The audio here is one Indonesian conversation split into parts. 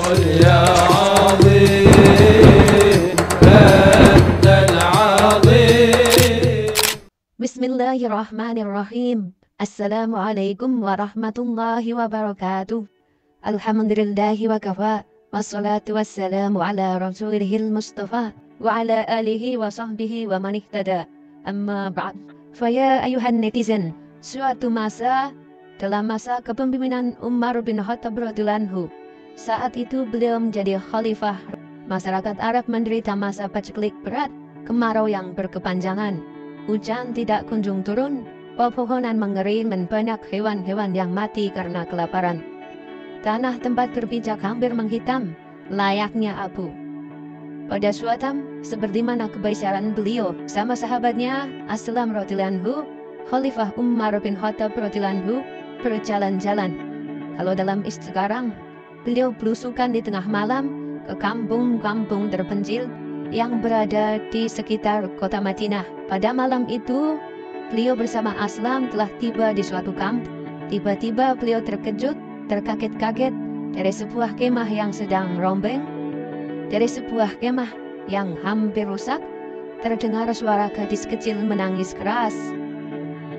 يا عظيم أنت العظيم. بسم الله الرحمن الرحيم. السلام عليكم ورحمة الله وبركاته. الحمد لله وكفى والصلاة والسلام على رسوله المصطفى وعلى آله وصحبه ومن اهتدى. Amma ba'd. Faya ayuhan netizen, suatu masa dalam masa kepemimpinan Umar bin Khattab radhiyallahu anhu, saat itu beliau menjadi khalifah. Masyarakat Arab menderita masa paceklik berat, kemarau yang berkepanjangan, hujan tidak kunjung turun, pepohonan mengering dan banyak hewan-hewan yang mati karena kelaparan. Tanah tempat berpijak hampir menghitam, layaknya abu. Pada suatu seperti mana kebiasaan beliau sama sahabatnya Aslam radhiyallahu anhu, Khalifah Umar bin Khattab radhiyallahu anhu berjalan-jalan. Kalau dalam sekarang, beliau belusukan di tengah malam ke kampung-kampung terpencil yang berada di sekitar kota Madinah. Pada malam itu, beliau bersama Aslam telah tiba di suatu kampung. Tiba-tiba beliau terkejut, terkaget-kaget dari sebuah kemah yang sedang rombeng. Dari sebuah kemah yang hampir rusak, terdengar suara gadis kecil menangis keras.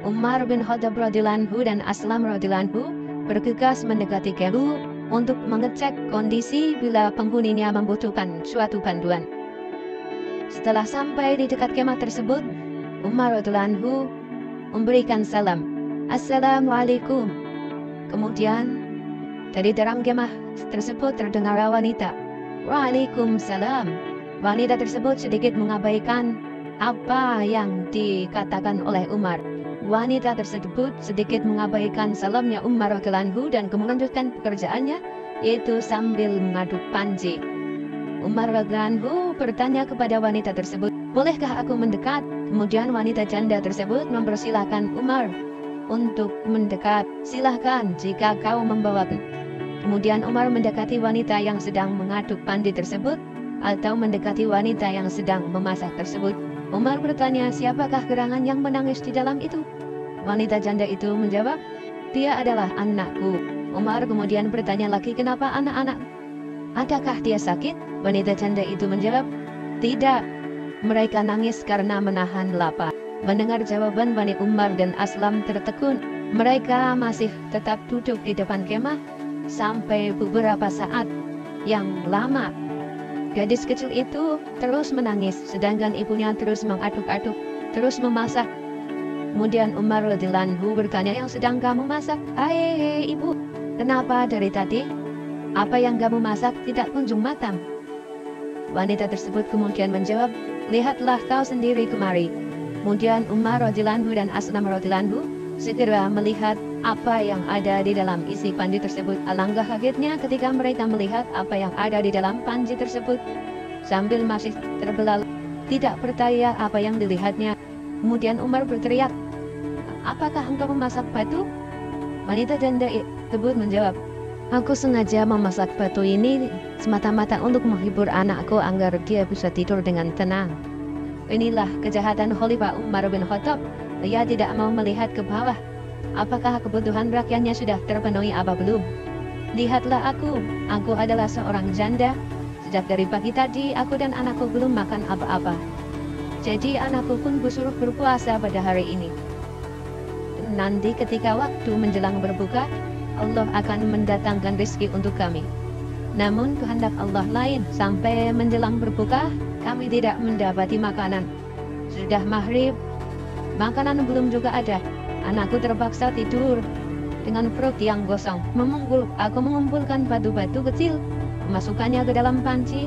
Umar bin Khattab radhiyallahu anhu dan Aslam radhiyallahu anhu bergegas mendekati kemah untuk mengecek kondisi bila penghuninya membutuhkan suatu bantuan. Setelah sampai di dekat kemah tersebut, Umar radhiyallahu anhu memberikan salam, "Assalamualaikum." Kemudian dari dalam kemah tersebut terdengar wanita, "Waalaikumsalam." Wanita tersebut sedikit mengabaikan apa yang dikatakan oleh Umar. Wanita tersebut sedikit mengabaikan salamnya Umar radhiyallahu anhu dan melanjutkan pekerjaannya, yaitu sambil mengaduk panci. Umar radhiyallahu anhu bertanya kepada wanita tersebut, "Bolehkah aku mendekat?" Kemudian wanita janda tersebut mempersilahkan Umar untuk mendekat. "Silahkan jika kau membawa." Kemudian Umar mendekati wanita yang sedang mengaduk panci tersebut atau mendekati wanita yang sedang memasak tersebut. Umar bertanya, "Siapakah gerangan yang menangis di dalam itu?" Wanita janda itu menjawab, "Dia adalah anakku." Umar kemudian bertanya lagi, "Kenapa anak-anak? Adakah dia sakit?" Wanita janda itu menjawab, "Tidak, mereka nangis karena menahan lapar." Mendengar jawaban Bani Umar dan Aslam tertekun. Mereka masih tetap duduk di depan kemah sampai beberapa saat yang lama. Gadis kecil itu terus menangis, sedangkan ibunya terus mengaduk-aduk, terus memasak. Kemudian Umar radhiyallahu anhu bertanya, "Yang sedang kamu masak?" "Hai ibu, kenapa dari tadi apa yang kamu masak tidak kunjung matang?" Wanita tersebut kemudian menjawab, "Lihatlah kau sendiri kemari." Kemudian Umar radhiyallahu anhu dan Aslam radhiyallahu anhu segera melihat apa yang ada di dalam isi panci tersebut. Alangkah kagetnya ketika mereka melihat apa yang ada di dalam panci tersebut. Sambil masih terbelalak, tidak percaya apa yang dilihatnya. Kemudian Umar berteriak, "Apakah engkau memasak batu?" Wanita janda tersebut menjawab, "Aku sengaja memasak batu ini semata-mata untuk menghibur anakku agar dia bisa tidur dengan tenang." Inilah kejahatan Khalifah Umar bin Khattab. Ia tidak mau melihat ke bawah. Apakah kebutuhan rakyatnya sudah terpenuhi apa belum? "Lihatlah aku adalah seorang janda. Sejak dari pagi tadi aku dan anakku belum makan apa-apa. Jadi anakku pun kusuruh berpuasa pada hari ini. Nanti ketika waktu menjelang berbuka, Allah akan mendatangkan rezeki untuk kami. Namun kehendak Allah lain, sampai menjelang berbuka kami tidak mendapati makanan. Sudah maghrib, makanan belum juga ada. Anakku terpaksa tidur dengan perut yang gosong. Aku mengumpulkan batu-batu kecil, memasukkannya ke dalam panci,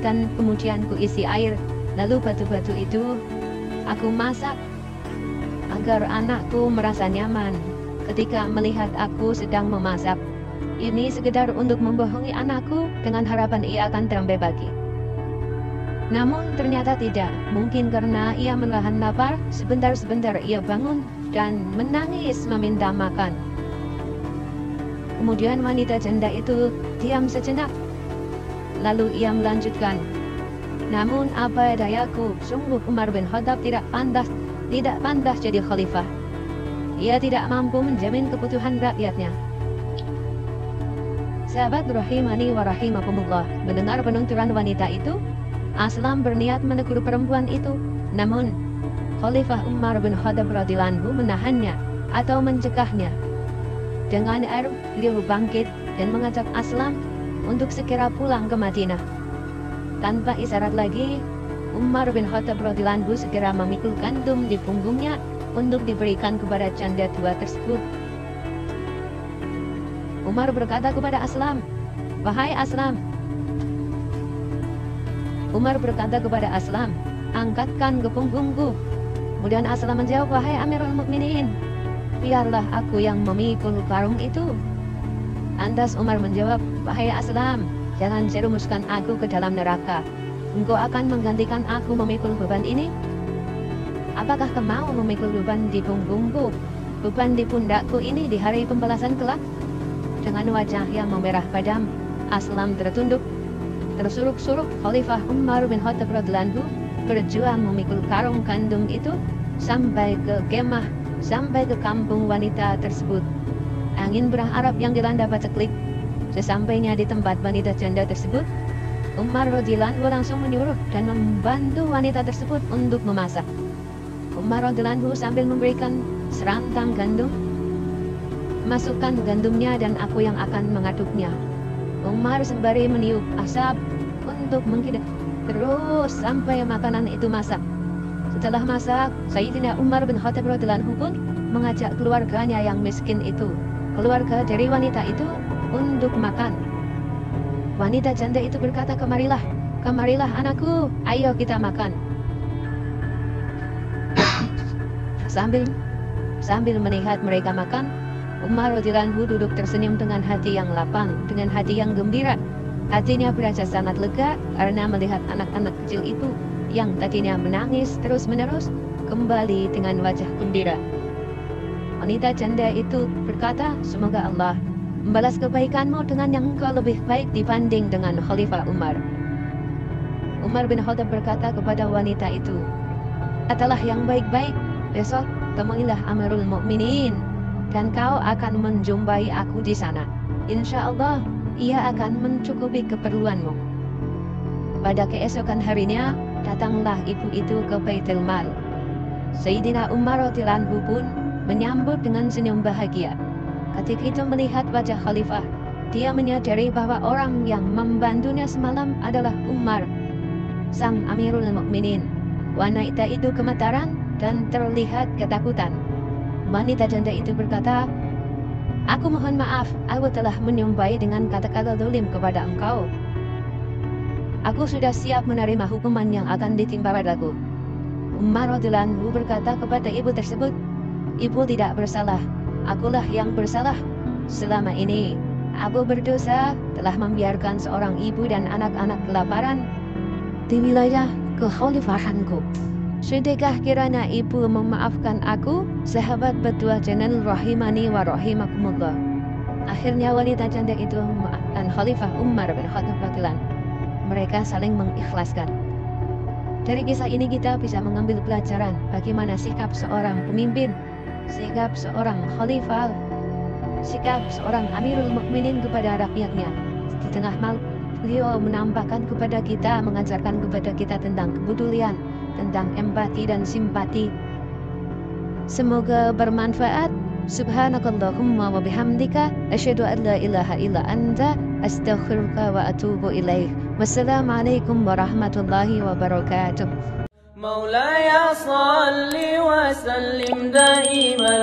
dan kemudian kuisi air. Lalu batu-batu itu aku masak agar anakku merasa nyaman ketika melihat aku sedang memasak. Ini sekedar untuk membohongi anakku dengan harapan ia akan terampil pagi. Namun ternyata tidak. Mungkin karena ia menahan lapar, sebentar-sebentar ia bangun dan menangis meminta makan. Kemudian wanita janda itu diam sejenak. Lalu ia melanjutkan, "Namun apa dayaku, sungguh Umar bin Khattab tidak pantas jadi khalifah. Ia tidak mampu menjamin kebutuhan rakyatnya. Sahabat rahimani wa rahimakumullah, mendengar penuturan wanita itu, Aslam berniat menegur perempuan itu. Namun, Khalifah Umar bin Khattab radhiyallahu anhu menahannya atau mencegahnya. Dengan air, beliau bangkit dan mengajak Aslam untuk segera pulang ke Madinah. Tanpa isyarat lagi, Umar bin Khattab radhiyallahu anhu segera memikul gandum di punggungnya untuk diberikan kepada janda tua tersebut. Umar berkata kepada Aslam, "Wahai Aslam." Umar berkata kepada Aslam, "Angkatkan ke punggungku." Kemudian Aslam menjawab, "Wahai Amirul Mukminin, biarlah aku yang memikul karung itu." Lantas Umar menjawab, "Wahai Aslam, jangan jerumuskan aku ke dalam neraka. Engkau akan menggantikan aku memikul beban ini? Apakah kau mau memikul beban di punggungku, beban di pundakku ini di hari pembalasan kelak?" Dengan wajah yang memerah padam, Aslam tertunduk. Tersuruk-suruk, Khalifah Umar bin Khattab radhiyallahu anhu berjuang memikul karung gandum itu sampai ke kemah, sampai ke kampung wanita tersebut. Angin berah-arab yang dilanda paceklik. Sesampainya di tempat wanita janda tersebut, Umar radhiyallahu anhu langsung menyuruh dan membantu wanita tersebut untuk memasak. Umar radhiyallahu anhu sambil memberikan serantang gandum, "Masukkan gandumnya dan aku yang akan mengaduknya." Umar sembari meniup asap untuk menghidup terus sampai makanan itu masak. Setelah masak, Sayyidina Umar bin Khattab radhiyallahu anhu pun mengajak keluarganya yang miskin itu, keluarga dari wanita itu, untuk makan. Wanita janda itu berkata, Kemarilah anakku, ayo kita makan." Sambil melihat mereka makan, Umar radhiyallahu anhu duduk tersenyum dengan hati yang lapang, dengan hati yang gembira. Hatinya berasa sangat lega karena melihat anak-anak kecil itu yang tadinya menangis terus-menerus kembali dengan wajah gembira. Wanita janda itu berkata, "Semoga Allah membalas kebaikanmu dengan yang engkau lebih baik dibanding dengan Khalifah Umar." Umar bin Khattab berkata kepada wanita itu, "Katalah yang baik-baik, besok temuilah Amirul Mukminin dan kau akan menjumpai aku di sana. Insya Allah, ia akan mencukupi keperluanmu." Pada keesokan harinya, datanglah ibu itu ke Baitul Mal. Sayyidina Umar radhiyallahu anhu pun menyambut dengan senyum bahagia. Ketika itu melihat wajah Khalifah, dia menyadari bahwa orang yang membantunya semalam adalah Umar, sang Amirul Mukminin. Wanita itu gemetaran dan terlihat ketakutan. Wanita janda itu berkata, "Aku mohon maaf, aku telah menyumpai dengan kata-kata zalim kepada engkau. Aku sudah siap menerima hukuman yang akan ditimpa padaku." Umar radhiyallahu anhu berkata kepada ibu tersebut, "Ibu tidak bersalah, akulah yang bersalah. Selama ini, aku berdosa telah membiarkan seorang ibu dan anak-anak kelaparan di wilayah kekhalifahanku. Sudahkah kiranya ibu memaafkan aku?" Sahabat berdoa channel rahimani wa rahimakumullah. Akhirnya wanita janda itu memaafkan Khalifah Umar bin Khattab radhiyallahu anhu. Mereka saling mengikhlaskan. Dari kisah ini kita bisa mengambil pelajaran bagaimana sikap seorang pemimpin, sikap seorang khalifah, sikap seorang Amirul Mukminin kepada rakyatnya. Di tengah beliau menampakkan kepada kita, mengajarkan kepada kita tentang kepedulian, tentang empati dan simpati. Semoga bermanfaat. Subhanakallahumma wa bihamdika asyhadu an la ilaha illa anta astaghfiruka wa atubu ilaik. Wassalamualaikum warahmatullahi wabarakatuh. مولاي صل وسلم دائما